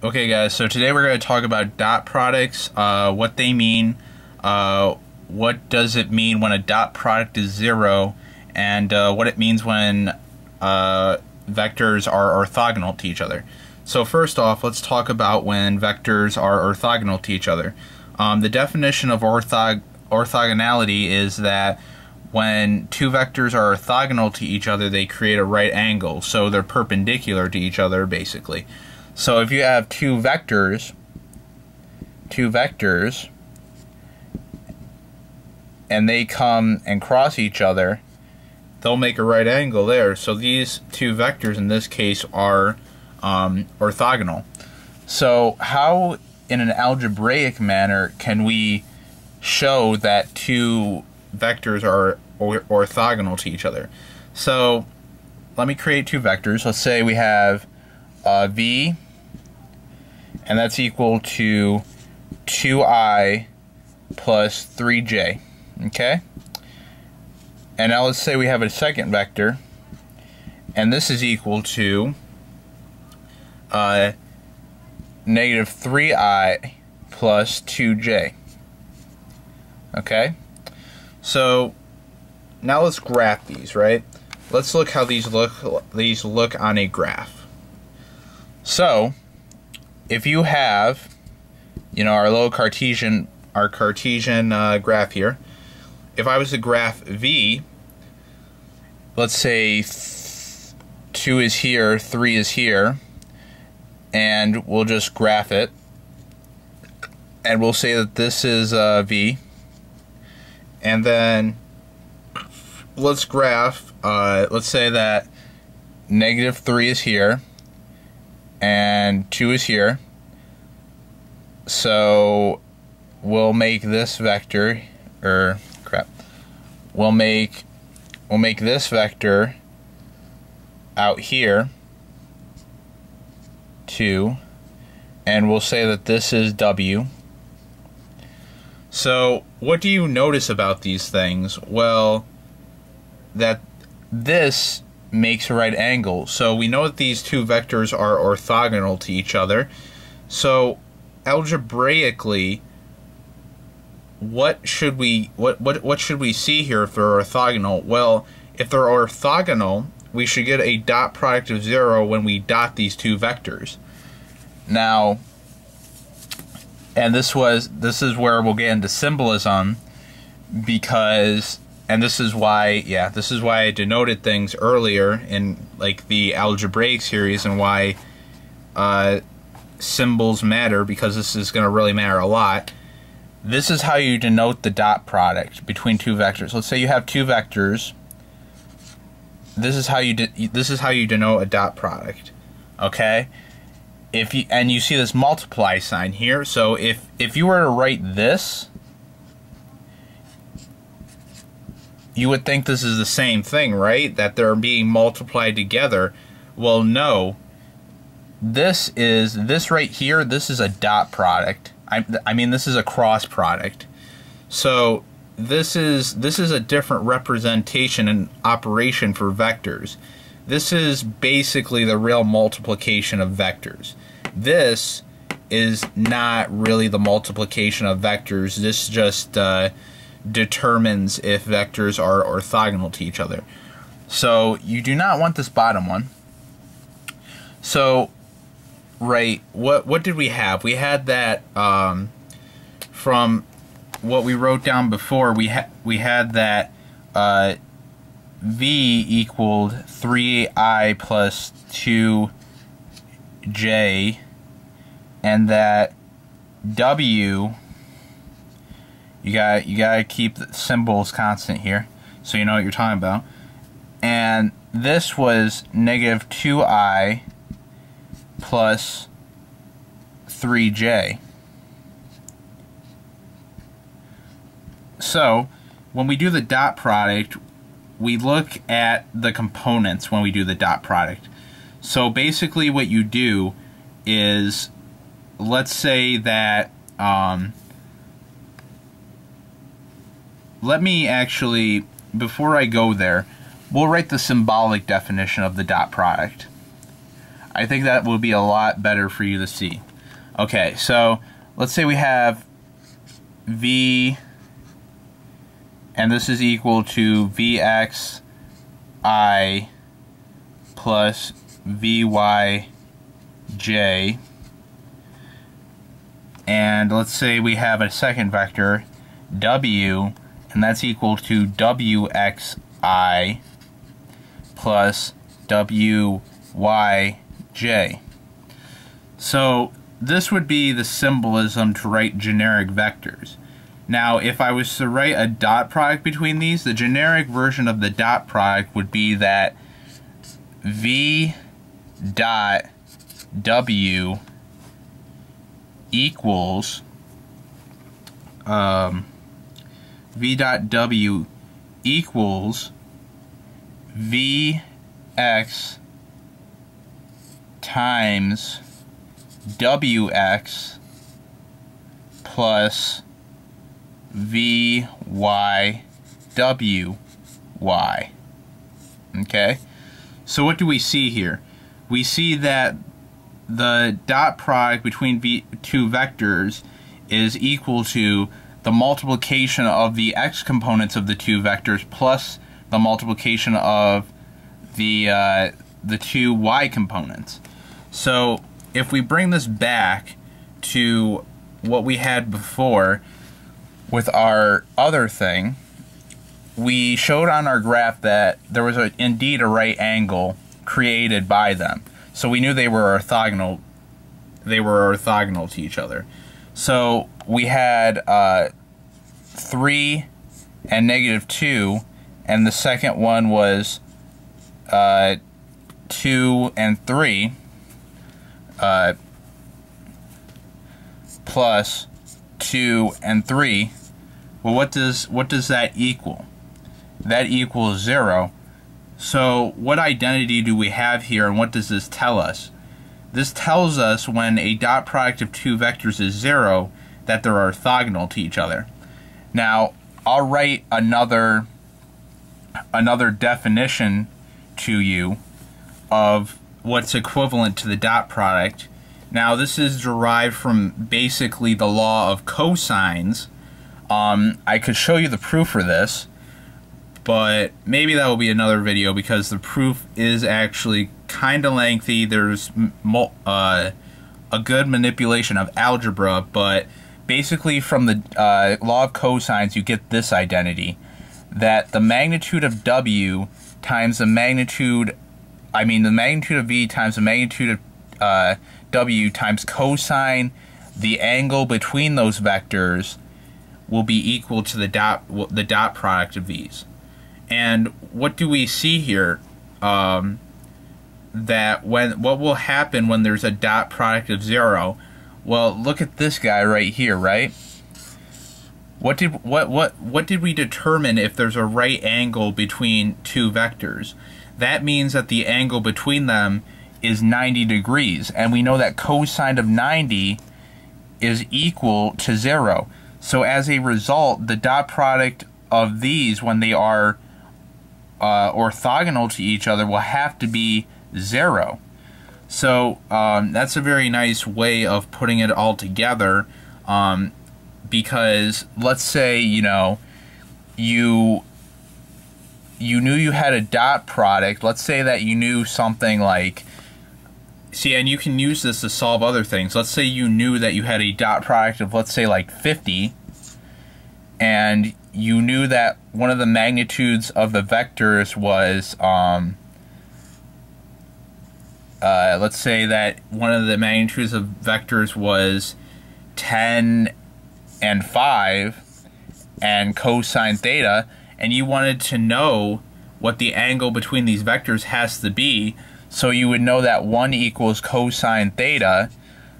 Okay guys, so today we're going to talk about dot products, what they mean, what does it mean when a dot product is zero, and what it means when vectors are orthogonal to each other. So first off, let's talk about when vectors are orthogonal to each other. The definition of orthogonality is that when two vectors are orthogonal to each other, they create a right angle, so they're perpendicular to each other basically. So if you have two vectors, and they come and cross each other, they'll make a right angle there. So these two vectors in this case are orthogonal. So how in an algebraic manner can we show that two vectors are orthogonal to each other? So let me create two vectors. Let's say we have v, and that's equal to 2i plus 3j. Okay? And now let's say we have a second vector, and this is equal to negative 3i plus 2j. Okay? So now let's graph these, right? Let's look how these look on a graph. So if you have, our little Cartesian graph here, if I was to graph v, let's say 2 is here, 3 is here, and we'll just graph it, and we'll say that this is v, and then let's graph, let's say that negative 3 is here, and 2 is here, so we'll make this vector, we'll make this vector out here 2, and we'll say that this is w. So what do you notice about these things? Well, that this makes a right angle. So we know that these two vectors are orthogonal to each other. So algebraically, what should we see here if they're orthogonal? Well, if they're orthogonal, we should get a dot product of 0 when we dot these two vectors. Now, and this is where we'll get into symbolism, because, and this is why I denoted things earlier in like the algebraic series, and why symbols matter, because this is going to really matter a lot. This is how you denote the dot product between two vectors. Let's say you have two vectors. This is how you denote a dot product. Okay? And you see this multiply sign here. So if you were to write this, you would think this is the same thing, right? That they're being multiplied together. Well, no. This right here, this is a dot product. I mean, this is a cross product. So this is a different representation and operation for vectors. This is basically the real multiplication of vectors. This is not really the multiplication of vectors. This just determines if vectors are orthogonal to each other. So you do not want this bottom one. So right, what did we have? We had that from what we wrote down before. We had that v equaled 3i plus 2j, and that w, you gotta keep the symbols constant here so you know what you're talking about. And this was negative 2i plus 3j. So when we do the dot product, we look at the components when we do the dot product. So basically what you do is, let's say that let me actually, before I go there, we'll write the symbolic definition of the dot product. I think that will be a lot better for you to see. Okay, so let's say we have V, and this is equal to Vxi plus Vyj, and let's say we have a second vector, W, and that's equal to Wxi plus Wyj. So this would be the symbolism to write generic vectors. Now, if I was to write a dot product between these, the generic version of the dot product would be that V dot W equals V dot W equals Vx times Wx plus Vywy. Okay? So what do we see here? We see that the dot product between two vectors is equal to the multiplication of the x components of the two vectors plus the multiplication of the two y components. So if we bring this back to what we had before with our other thing, we showed on our graph that there was indeed a right angle created by them. So we knew they were orthogonal. They were orthogonal to each other. So we had 3 and -2, and the second one was 2 and 3 plus 2 and 3. Well, what does that equal? That equals 0. So what identity do we have here, and what does this tell us? This tells us when a dot product of two vectors is 0, that they're orthogonal to each other. Now, I'll write another definition to you of what's equivalent to the dot product. Now, this is derived from basically the law of cosines. I could show you the proof for this, but maybe that will be another video because the proof is actually kind of lengthy. There's a good manipulation of algebra, but basically from the law of cosines you get this identity, that the magnitude of W times the magnitude, the magnitude of V times the magnitude of W times cosine the angle between those vectors will be equal to the dot product of these. And what do we see here? That what will happen when there's a dot product of 0? Well, look at this guy right here, right? What did we determine if there's a right angle between two vectors? That means that the angle between them is 90 degrees, and we know that cosine of 90 is equal to 0. So as a result, the dot product of these, when they are orthogonal to each other, will have to be 0. So that's a very nice way of putting it all together, because let's say you knew you had a dot product. Let's say that you knew something like, and you can use this to solve other things. Let's say you knew that you had a dot product of, let's say, like 50, and you knew that one of the magnitudes of the vectors was, let's say that one of the magnitudes of vectors was 10 and 5 and cosine theta, and you wanted to know what the angle between these vectors has to be. So you would know that 1 equals cosine theta.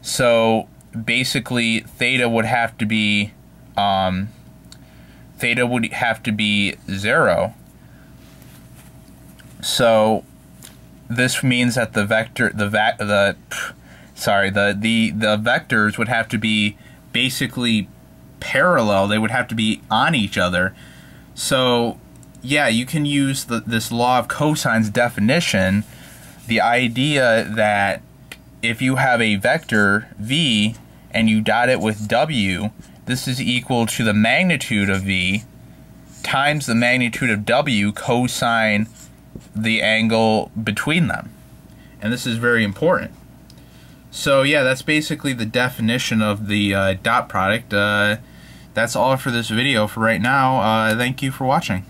So basically theta would have to be 0. So this means that the vectors would have to be basically parallel. They would have to be on each other. So yeah, you can use this law of cosines definition. The idea that if you have a vector v and you dot it with w, this is equal to the magnitude of v times the magnitude of w cosine the angle between them. And this is very important. So yeah, that's basically the definition of the dot product. That's all for this video for right now. Thank you for watching.